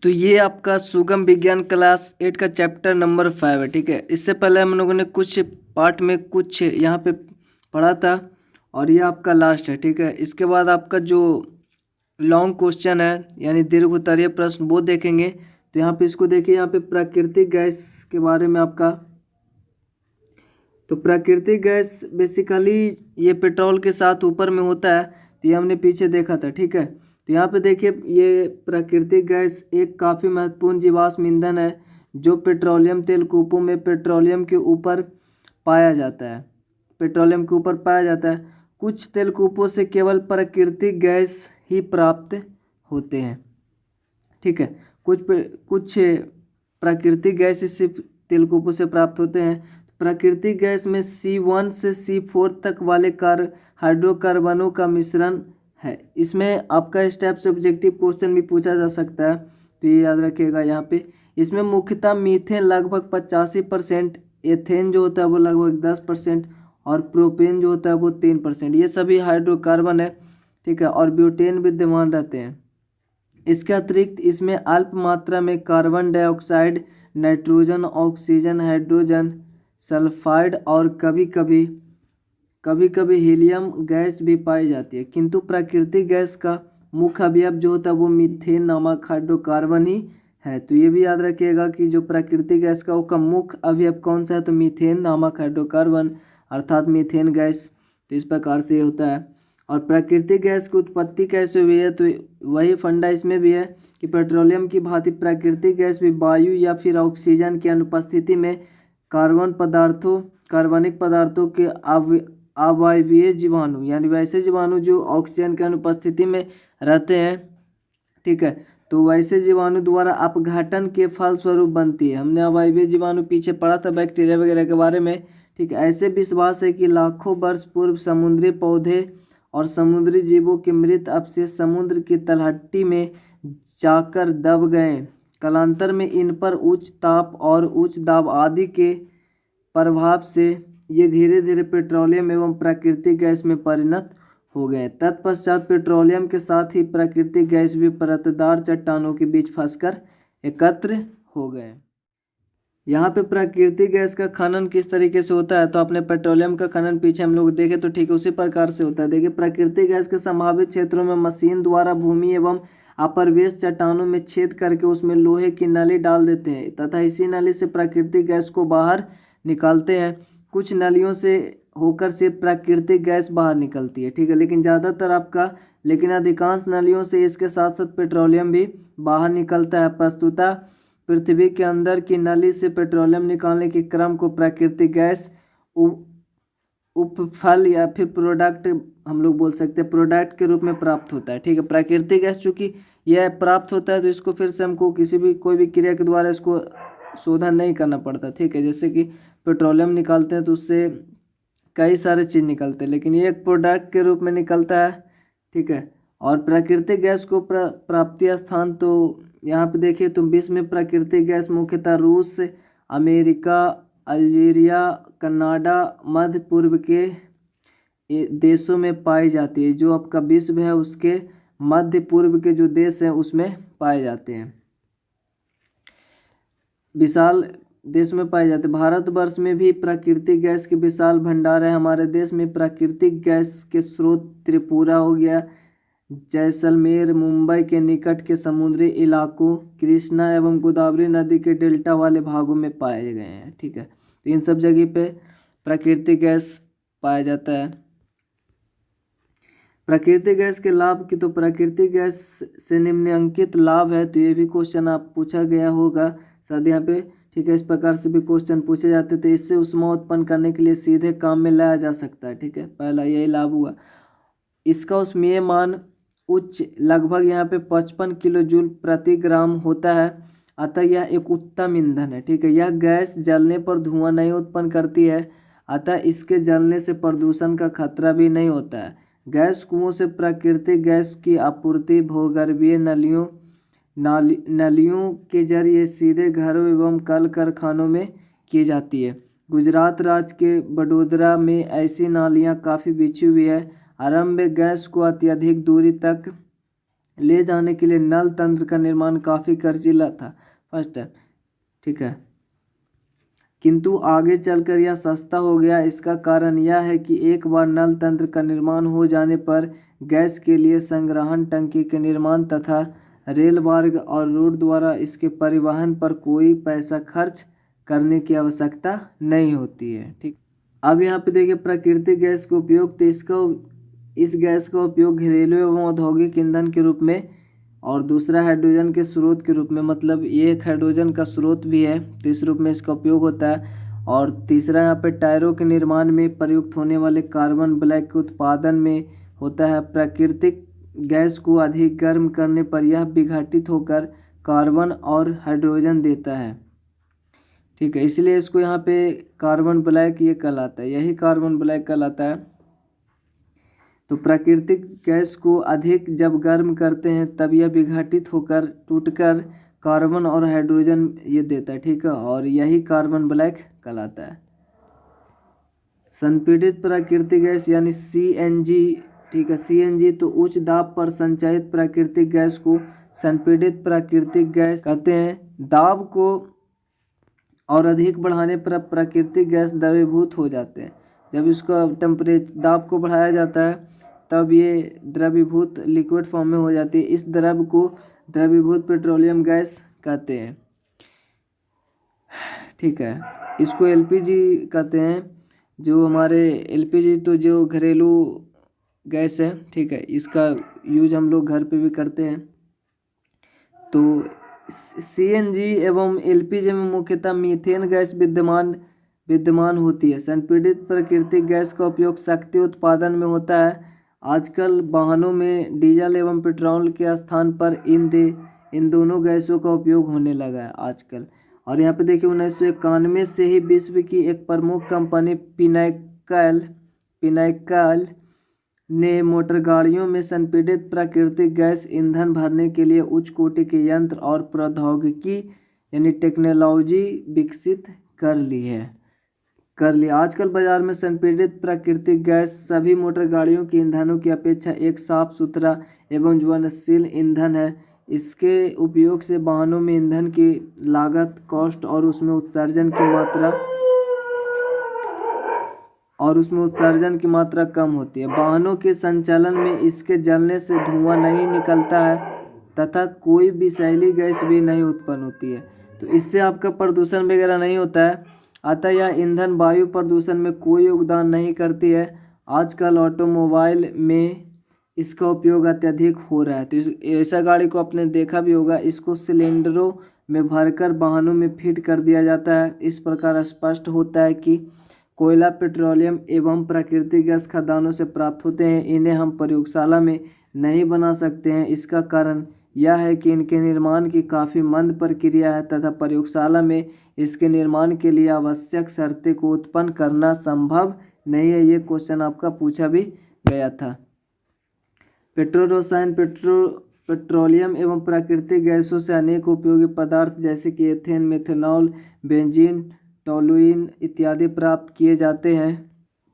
तो ये आपका सुगम विज्ञान क्लास 8 का चैप्टर नंबर 5 है। ठीक है, इससे पहले हम लोगों ने कुछ पार्ट में कुछ यहाँ पे पढ़ा था और ये आपका लास्ट है। ठीक है, इसके बाद आपका जो लॉन्ग क्वेश्चन है यानी दीर्घ उत्तरीय प्रश्न वो देखेंगे। तो यहाँ पे इसको देखिए, यहाँ पे प्राकृतिक गैस के बारे में आपका, तो प्राकृतिक गैस बेसिकली ये पेट्रोल के साथ ऊपर में होता है। तो ये हमने पीछे देखा था। ठीक है, तो यहाँ पे देखिए ये प्राकृतिक गैस एक काफ़ी महत्वपूर्ण जीवाश्म ईंधन है जो पेट्रोलियम तेल कूपों में पेट्रोलियम के ऊपर पाया जाता है। पेट्रोलियम के ऊपर पाया जाता है। कुछ तेल कूपों से केवल प्राकृतिक गैस ही प्राप्त होते हैं। ठीक है, कुछ प्राकृतिक गैस इस तेल कूपों से प्राप्त होते हैं। प्राकृतिक गैस में C1 से C4 तक वाले हाइड्रोकार्बनों का मिश्रण है। इसमें आपका स्टेप से ऑब्जेक्टिव क्वेश्चन भी पूछा जा सकता है, तो ये याद रखिएगा। यहाँ पे इसमें मुख्यतः मीथेन लगभग 85%, एथेन जो होता है वो लगभग 10% और प्रोपेन जो होता है वो 3%। ये सभी हाइड्रोकार्बन है। ठीक है, और ब्यूटेन विद्यमान रहते हैं। इसके अतिरिक्त इसमें अल्प मात्रा में carbon dioxide, nitrogen, oxygen, hydrogen sulphide और कभी कभी हीलियम गैस भी पाई जाती है। किंतु प्राकृतिक गैस का मुख्य अवयव जो होता है वो मीथेन नामक हाइड्रोकार्बन ही है। तो ये भी याद रखिएगा कि जो प्राकृतिक गैस का मुख्य अवयव कौन सा है, तो मीथेन नामक हाइड्रोकार्बन अर्थात मीथेन गैस। तो इस प्रकार से होता है। और प्राकृतिक गैस की उत्पत्ति कैसे हुई है, तो वही फंडा इसमें भी है कि पेट्रोलियम की भांति प्राकृतिक गैस भी वायु या फिर ऑक्सीजन की अनुपस्थिति में कार्बनिक पदार्थों के अवायवीय जीवाणु यानी वैसे जीवाणु जो ऑक्सीजन की अनुपस्थिति में रहते हैं। ठीक है, तो वैसे जीवाणु द्वारा अपघटन के फलस्वरूप बनती है। हमने अवायवीय जीवाणु पीछे पढ़ा था बैक्टीरिया वगैरह के बारे में। ठीक है, ऐसे विश्वास है कि लाखों वर्ष पूर्व समुद्री पौधे और समुद्री जीवों के मृत अवशेष समुद्र की तलहटी में जाकर दब गए। कालांतर में इन पर उच्च ताप और उच्च दाब आदि के प्रभाव से ये धीरे धीरे पेट्रोलियम एवं प्राकृतिक गैस में परिणत हो गए। तत्पश्चात पेट्रोलियम के साथ ही प्राकृतिक गैस भी परतदार चट्टानों के बीच फंसकर एकत्र हो गए। यहाँ पे प्राकृतिक गैस का खनन किस तरीके से होता है, तो अपने पेट्रोलियम का खनन पीछे हम लोग देखें तो ठीक उसी प्रकार से होता है। देखिए, प्राकृतिक गैस के संभावित क्षेत्रों में मशीन द्वारा भूमि एवं अपरवेश चट्टानों में छेद करके उसमें लोहे की नली डाल देते हैं तथा इसी नली से प्राकृतिक गैस को बाहर निकालते हैं। कुछ नलियों से होकर सिर्फ प्राकृतिक गैस बाहर निकलती है। ठीक है, लेकिन अधिकांश नलियों से इसके साथ साथ पेट्रोलियम भी बाहर निकलता है। प्रस्तुतः पृथ्वी के अंदर की नली से पेट्रोलियम निकालने के क्रम को प्राकृतिक गैस उपफल या फिर प्रोडक्ट हम लोग बोल सकते हैं, प्रोडक्ट के रूप में प्राप्त होता है। ठीक है, प्राकृतिक गैस चूँकि यह प्राप्त होता है तो इसको फिर से हमको कोई भी क्रिया के द्वारा इसको शोधन नहीं करना पड़ता। ठीक है, जैसे कि पेट्रोलियम निकालते हैं तो उससे कई सारे चीज़ निकलते हैं, लेकिन ये एक प्रोडक्ट के रूप में निकलता है। ठीक है, और प्राकृतिक गैस को प्राप्ति स्थान तो यहाँ पे देखिए तो विश्व में प्राकृतिक गैस मुख्यतः रूस, अमेरिका, अल्जीरिया, कनाडा, मध्य पूर्व के देशों में पाई जाती है। जो आपका विश्व है उसके मध्य पूर्व के जो देश हैं उसमें पाए जाते हैं, विशाल देश में पाए जाते हैं। भारतवर्ष में भी प्राकृतिक गैस के विशाल भंडार है। हमारे देश में प्राकृतिक गैस के स्रोत त्रिपुरा हो गया, जैसलमेर, मुंबई के निकट के समुद्री इलाकों, कृष्णा एवं गोदावरी नदी के डेल्टा वाले भागों में पाए गए हैं। ठीक है, तो इन सब जगह पे प्राकृतिक गैस पाया जाता है। प्राकृतिक गैस के लाभ की, तो प्राकृतिक गैस से निम्नलिखित लाभ है। तो ये भी क्वेश्चन आप पूछा गया होगा शायद यहाँ पे। ठीक है, इस प्रकार से भी क्वेश्चन पूछे जाते थे। इससे ऊष्मा उत्पन्न करने के लिए सीधे काम में लाया जा सकता है। ठीक है, पहला यही लाभ हुआ। इसका ऊष्मीय मान उच्च लगभग यहाँ पे 55 किलो जूल प्रति ग्राम होता है, अतः यह एक उत्तम ईंधन है। ठीक है, यह गैस जलने पर धुआं नहीं उत्पन्न करती है, अतः इसके जलने से प्रदूषण का खतरा भी नहीं होता है। गैस कुओं से प्राकृतिक गैस की आपूर्ति भूगर्भीय नलियों के जरिए सीधे घरों एवं कल कारखानों में की जाती है। गुजरात राज्य के बड़ोदरा में ऐसी नालियाँ काफ़ी बिछी हुई है। आरंभ में गैस को अत्यधिक दूरी तक ले जाने के लिए नल तंत्र का निर्माण काफ़ी खर्चीला था फर्स्ट, ठीक है, किंतु आगे चलकर यह सस्ता हो गया। इसका कारण यह है कि एक बार नल तंत्र का निर्माण हो जाने पर गैस के लिए संग्रहण टंकी के निर्माण तथा रेल मार्ग और रोड द्वारा इसके परिवहन पर कोई पैसा खर्च करने की आवश्यकता नहीं होती है, ठीक। अब यहाँ पे देखिए प्राकृतिक गैस का उपयोग, तो इस गैस का उपयोग घरेलू एवं औद्योगिक ईंधन के रूप में और दूसरा हाइड्रोजन के स्रोत के रूप में, मतलब ये एक हाइड्रोजन का स्रोत भी है तो इस रूप में इसका उपयोग होता है। और तीसरा यहाँ पे टायरों के निर्माण में प्रयुक्त होने वाले कार्बन ब्लैक के उत्पादन में होता है। प्राकृतिक गैस को अधिक गर्म करने पर यह विघटित होकर कार्बन और हाइड्रोजन देता है, ठीक है, इसलिए इसको यहाँ पे कार्बन ब्लैक ये कहलाता है, यही कार्बन ब्लैक कहलाता है। तो प्राकृतिक गैस को अधिक जब गर्म करते हैं तब यह विघटित होकर टूटकर कार्बन और हाइड्रोजन ये देता है, ठीक है, और यही कार्बन ब्लैक कहलाता है। संपीड़ित प्राकृतिक गैस यानी CNG, ठीक है, CNG तो उच्च दाब पर संचयित प्राकृतिक गैस को संपीड़ित प्राकृतिक गैस कहते हैं। दाब को और अधिक बढ़ाने पर प्राकृतिक गैस द्रवीभूत हो जाते हैं। जब इसका टेम्परेचर दाब को बढ़ाया जाता है तब ये द्रवीभूत लिक्विड फॉर्म में हो जाती है। इस द्रव को द्रवीभूत पेट्रोलियम गैस कहते हैं, ठीक है। इसको LPG कहते हैं, जो हमारे LPG तो जो घरेलू गैस है, ठीक है, इसका यूज हम लोग घर पे भी करते हैं। तो CNG एवं LPG में मुख्यतः मीथेन गैस विद्यमान होती है। संपीड़ित प्राकृतिक गैस का उपयोग शक्ति उत्पादन में होता है। आजकल वाहनों में डीजल एवं पेट्रोल के स्थान पर इन दोनों गैसों का उपयोग होने लगा है आजकल। और यहाँ पे देखिए 1991 से ही विश्व की एक प्रमुख कंपनी पिनाकल ने मोटर गाड़ियों में संपीड़ित प्राकृतिक गैस ईंधन भरने के लिए उच्च कोटि के यंत्र और प्रौद्योगिकी यानी टेक्नोलॉजी विकसित कर ली। आजकल बाजार में संपीड़ित प्राकृतिक गैस सभी मोटर गाड़ियों के ईंधनों की अपेक्षा एक साफ सुथरा एवं ज्वलनशील ईंधन है। इसके उपयोग से वाहनों में ईंधन की लागत, कॉस्ट और उसमें उत्सर्जन की मात्रा कम होती है। वाहनों के संचालन में इसके जलने से धुआं नहीं निकलता है तथा कोई विषैली गैस भी नहीं उत्पन्न होती है, तो इससे आपका प्रदूषण वगैरह नहीं होता है। अतः यह ईंधन वायु प्रदूषण में कोई योगदान नहीं करती है। आजकल ऑटोमोबाइल में इसका उपयोग अत्यधिक हो रहा है। तो ऐसा गाड़ी को आपने देखा भी होगा, इसको सिलेंडरों में भरकर वाहनों में फिट कर दिया जाता है। इस प्रकार स्पष्ट होता है कि कोयला, पेट्रोलियम एवं प्राकृतिक गैस खदानों से प्राप्त होते हैं। इन्हें हम प्रयोगशाला में नहीं बना सकते हैं। इसका कारण यह है कि इनके निर्माण की काफ़ी मंद प्रक्रिया है तथा प्रयोगशाला में इसके निर्माण के लिए आवश्यक शर्तें को उत्पन्न करना संभव नहीं है। ये क्वेश्चन आपका पूछा भी गया था। पेट्रोल रसायन पेट्रोलियम एवं प्राकृतिक गैसों से अनेक उपयोगी पदार्थ जैसे कि एथेन, मेथनॉल, बेंजीन, टोलुइन इत्यादि प्राप्त किए जाते हैं।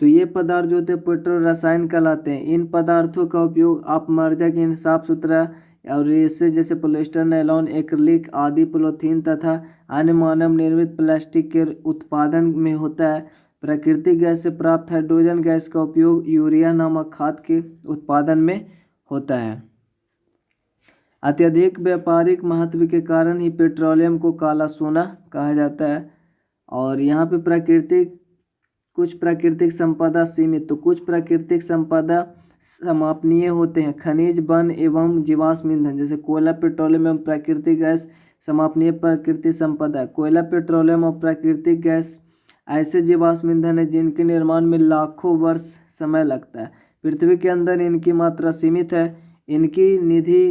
तो ये पदार्थ जो होते हैं पेट्रोल रसायन कहलाते हैं। इन पदार्थों का उपयोग अपमार्जक इन साफ सुथरा और रेसे जैसे पॉलिएस्टर, नायलॉन, एक्रिलिक आदि पॉलीथीन तथा अन्य मानव निर्मित प्लास्टिक के उत्पादन में होता है। प्राकृतिक गैस से प्राप्त हाइड्रोजन गैस का उपयोग यूरिया नामक खाद के उत्पादन में होता है। अत्यधिक व्यापारिक महत्व के कारण ही पेट्रोलियम को काला सोना कहा जाता है। और यहाँ पे कुछ प्राकृतिक संपदा सीमित, तो कुछ प्राकृतिक संपदा समापनीय होते हैं। खनिज, वन एवं जीवाश्म ईंधन जैसे कोयला, पेट्रोलियम एवं प्राकृतिक गैस समापनीय प्राकृतिक संपदा। कोयला, पेट्रोलियम और प्राकृतिक गैस ऐसे जीवाश्म ईंधन है जिनके निर्माण में लाखों वर्ष समय लगता है। पृथ्वी के अंदर इनकी मात्रा सीमित है। इनकी निधि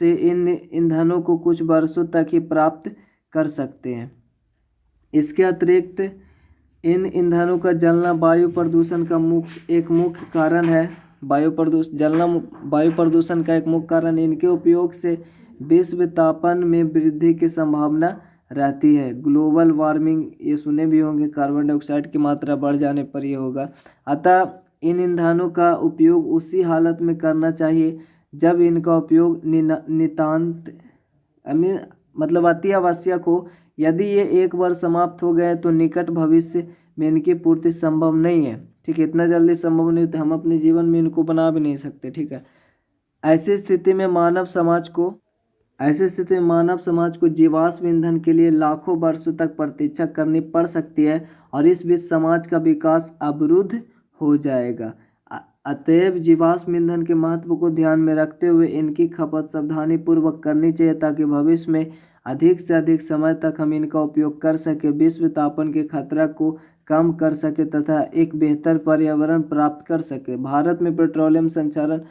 से इन ईंधनों को कुछ वर्षों तक ही प्राप्त कर सकते हैं। इसके अतिरिक्त इन ईंधनों का जलना वायु प्रदूषण का एक मुख्य कारण है। वायु प्रदूषण का एक मुख्य कारण इनके उपयोग से विश्व तापन में वृद्धि की संभावना रहती है। ग्लोबल वार्मिंग ये सुने भी होंगे, कार्बन डाइऑक्साइड की मात्रा बढ़ जाने पर ये होगा। अतः इन ईंधनों का उपयोग उसी हालत में करना चाहिए जब इनका उपयोग नितांत मतलब अति आवश्यक हो। यदि ये एक बार समाप्त हो गए तो निकट भविष्य में इनकी पूर्ति संभव नहीं है। ठीक है, इतना जल्दी संभव नहीं तो हम अपने जीवन में इनको बना भी नहीं सकते। ठीक है, ऐसी स्थिति में मानव समाज को जीवाश्म ईंधन के लिए लाखों वर्षों तक प्रतीक्षा करनी पड़ सकती है और इस बीच समाज का विकास अवरुद्ध हो जाएगा। अतएव जीवाश्म ईंधन के महत्व को ध्यान में रखते हुए इनकी खपत सावधानी पूर्वक करनी चाहिए ताकि भविष्य में अधिक से अधिक समय तक हम इनका उपयोग कर सके, विश्व तापन के खतरा को कम कर सके तथा एक बेहतर पर्यावरण प्राप्त कर सके। भारत में पेट्रोलियम संचालन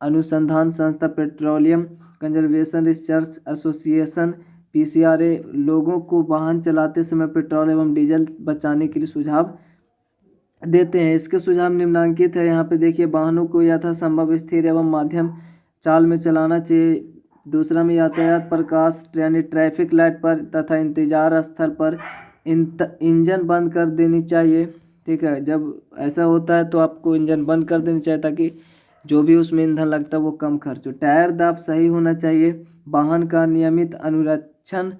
अनुसंधान संस्था, petroleum conservation research association PCRA लोगों को वाहन चलाते समय पेट्रोल एवं डीजल बचाने के लिए सुझाव देते हैं। इसके सुझाव निम्नलिखित है। यहाँ पे देखिए, वाहनों को यथासंभव स्थिर एवं माध्यम चाल में चलाना चाहिए। दूसरा में यातायात प्रकाश यानी ट्रैफिक लाइट पर तथा इंतजार स्थल पर इंजन बंद कर देनी चाहिए। ठीक है, जब ऐसा होता है तो आपको इंजन बंद कर देनी चाहिए ताकि जो भी उसमें ईंधन लगता है वो कम खर्च हो। टायर दाब सही होना चाहिए। वाहन का नियमित अनुरक्षण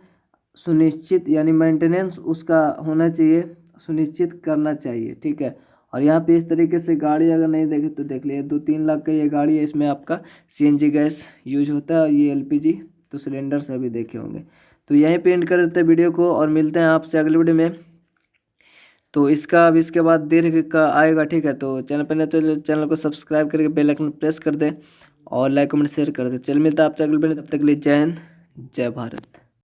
सुनिश्चित यानी मेंटेनेंस उसका होना चाहिए, सुनिश्चित करना चाहिए। ठीक है, और यहाँ पे इस तरीके से गाड़ी अगर नहीं देखे तो देख लिए 2-3 लाख का ये गाड़ी है। इसमें आपका CNG गैस यूज होता है और ये LPG तो सिलेंडर से भी देखे होंगे। तो यहीं पे एंड कर देते हैं वीडियो को और मिलते हैं आपसे अगले वीडियो में। तो इसका अब इसके बाद दीर्घ का आएगा। ठीक है, तो चैनल पर नहीं तो चैनल को सब्सक्राइब करके बेल आइकन प्रेस कर दें और लाइक कमेंट शेयर कर दें। चल मिलता है आपसे अगले वीडियो, तब तक के लिए जय हिंद, जय भारत।